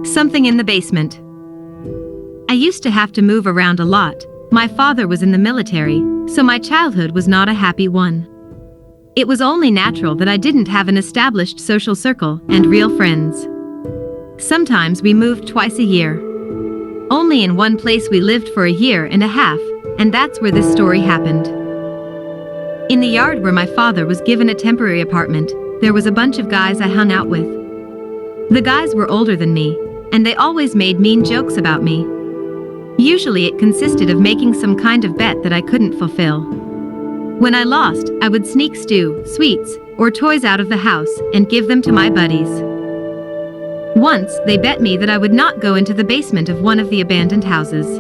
Something in the basement. I used to have to move around a lot. My father was in the military, so my childhood was not a happy one. It was only natural that I didn't have an established social circle and real friends. Sometimes we moved twice a year. Only in one place we lived for a year and a half, and that's where this story happened. In the yard where my father was given a temporary apartment, there was a bunch of guys I hung out with. The guys were older than me, and they always made mean jokes about me. Usually it consisted of making some kind of bet that I couldn't fulfill. When I lost, I would sneak stew, sweets, or toys out of the house and give them to my buddies. Once, they bet me that I would not go into the basement of one of the abandoned houses.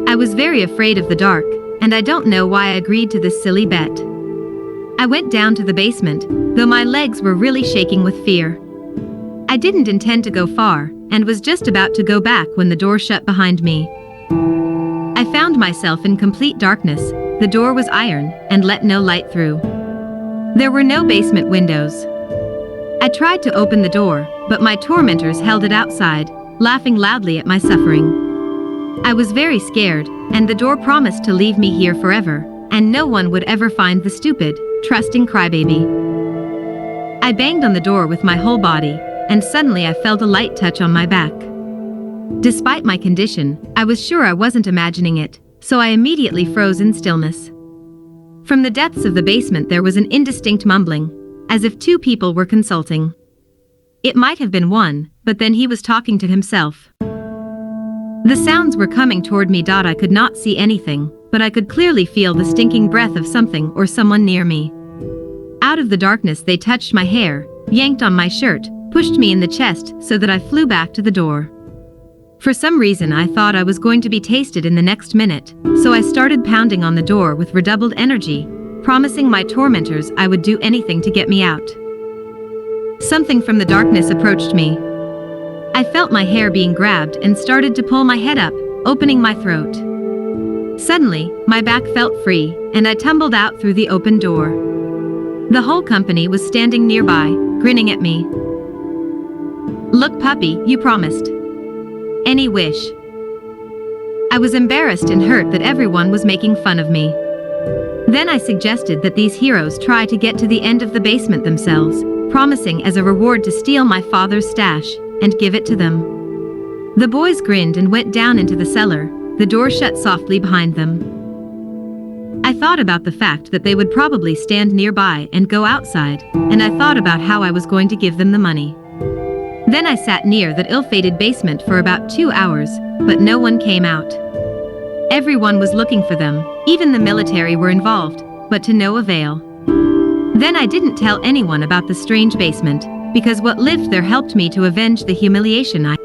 I was very afraid of the dark, and I don't know why I agreed to this silly bet. I went down to the basement, though my legs were really shaking with fear. I didn't intend to go far, and was just about to go back when the door shut behind me. I found myself in complete darkness. The door was iron and let no light through. There were no basement windows. I tried to open the door, but my tormentors held it outside, laughing loudly at my suffering. I was very scared, and the door promised to leave me here forever, and no one would ever find the stupid, trusting crybaby. I banged on the door with my whole body, and suddenly I felt a light touch on my back. Despite my condition, I was sure I wasn't imagining it, so I immediately froze in stillness. From the depths of the basement there was an indistinct mumbling, as if two people were consulting. It might have been one, but then he was talking to himself. The sounds were coming toward me. I could not see anything, but I could clearly feel the stinking breath of something or someone near me. Out of the darkness they touched my hair, yanked on my shirt, pushed me in the chest so that I flew back to the door. For some reason I thought I was going to be tasted in the next minute, so I started pounding on the door with redoubled energy, promising my tormentors I would do anything to get me out. Something from the darkness approached me. I felt my hair being grabbed and started to pull my head up, opening my throat. Suddenly, my back felt free, and I tumbled out through the open door. The whole company was standing nearby, grinning at me. "Look, puppy, you promised. Any wish?" I was embarrassed and hurt that everyone was making fun of me. Then I suggested that these heroes try to get to the end of the basement themselves, promising as a reward to steal my father's stash and give it to them. The boys grinned and went down into the cellar, the door shut softly behind them. I thought about the fact that they would probably stand nearby and go outside, and I thought about how I was going to give them the money. Then I sat near that ill-fated basement for about 2 hours, but no one came out. Everyone was looking for them, even the military were involved, but to no avail. Then I didn't tell anyone about the strange basement, because what lived there helped me to avenge the humiliation I